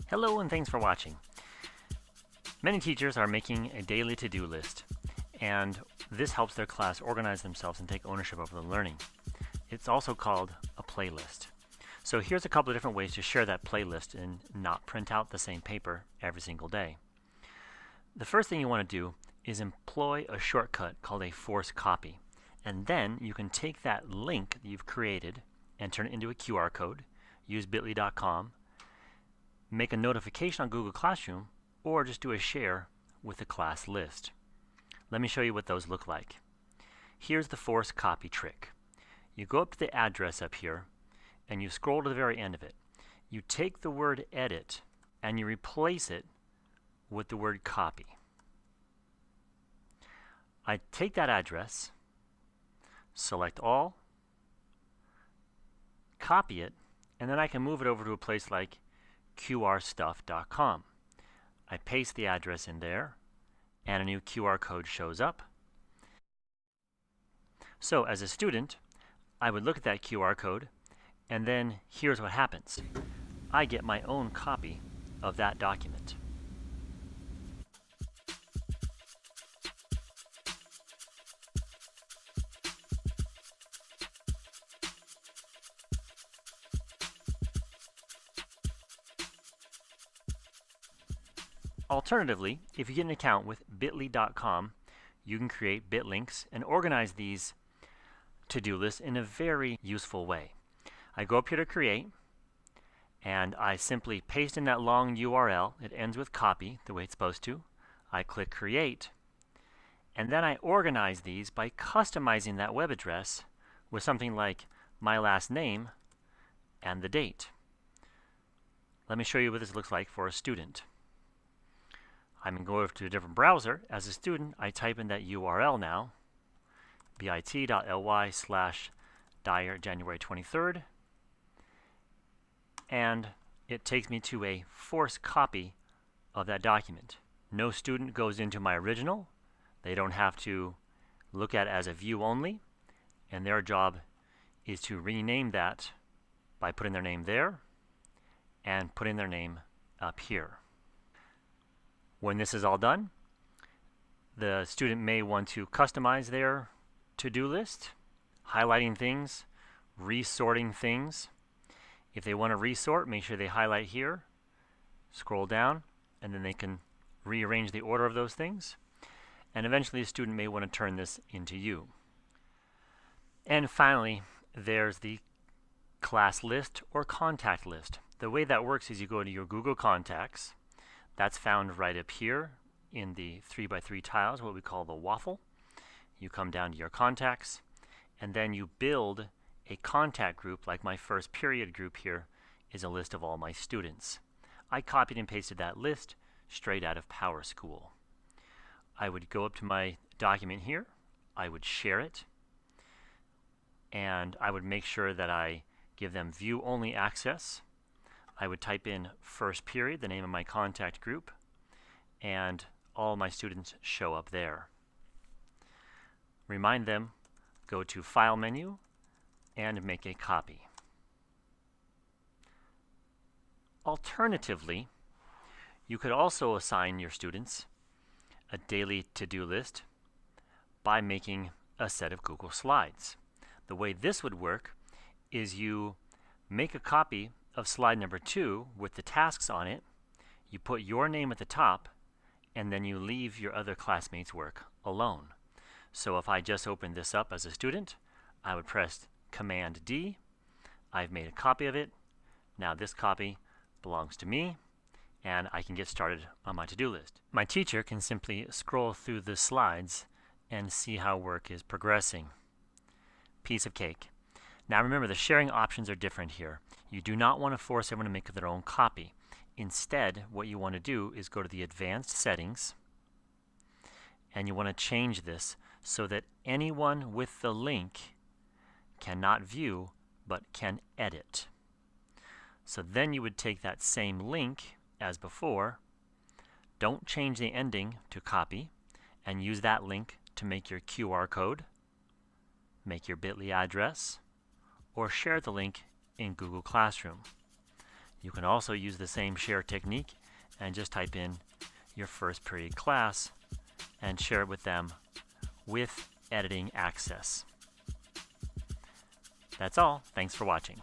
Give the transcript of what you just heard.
Hello and thanks for watching. Many teachers are making a daily to-do list, and this helps their class organize themselves and take ownership over the learning. It's also called a playlist. So here's a couple of different ways to share that playlist and not print out the same paper every single day. The first thing you want to do is employ a shortcut called a force copy, and then you can take that link that you've created and turn it into a QR code, use bit.ly.com, make a notification on Google Classroom, or just do a share with the class list. Let me show you what those look like. Here's the force copy trick. You go up to the address up here and you scroll to the very end of it. You take the word edit and you replace it with the word copy. I take that address, select all, copy it, and then I can move it over to a place like qrstuff.com. I paste the address in there and a new QR code shows up. So as a student, I would look at that QR code and then here's what happens. I get my own copy of that document. Alternatively, if you get an account with bit.ly.com, you can create bit links and organize these to-do lists in a very useful way. I go up here to create, and I simply paste in that long URL. It ends with copy, the way it's supposed to. I click create, and then I organize these by customizing that web address with something like my last name and the date. Let me show you what this looks like for a student. I'm going to go over to a different browser. As a student, I type in that URL now, bit.ly/January 23rd, and it takes me to a force copy of that document. No student goes into my original. They don't have to look at it as a view only, and their job is to rename that by putting their name there and putting their name up here. When this is all done, the student may want to customize their to-do list, highlighting things, resorting things. If they want to resort, make sure they highlight here, scroll down, and then they can rearrange the order of those things. And eventually the student may want to turn this into you. And finally, there's the class list or contact list. The way that works is you go to your Google Contacts. That's found right up here in the 3x3 tiles, what we call the waffle. You come down to your contacts, and then you build a contact group, like my first period group here is a list of all my students. I copied and pasted that list straight out of PowerSchool. I would go up to my document here, I would share it, and I would make sure that I give them view-only access. I would type in first period, the name of my contact group, and all my students show up there. Remind them, go to File menu and make a copy. Alternatively, you could also assign your students a daily to-do list by making a set of Google Slides. The way this would work is you make a copy of slide number 2 with the tasks on it, you put your name at the top, and then you leave your other classmates' work alone. So if I just opened this up as a student, I would press Command D. I've made a copy of it. Now this copy belongs to me, and I can get started on my to-do list. My teacher can simply scroll through the slides and see how work is progressing. Piece of cake. Now remember, the sharing options are different here. You do not want to force everyone to make their own copy. Instead, what you want to do is go to the advanced settings, and you want to change this so that anyone with the link cannot view but can edit. So then you would take that same link as before, don't change the ending to copy, and use that link to make your QR code, make your bit.ly address, or share the link in Google Classroom. You can also use the same share technique and just type in your first period class and share it with them with editing access. That's all. Thanks for watching.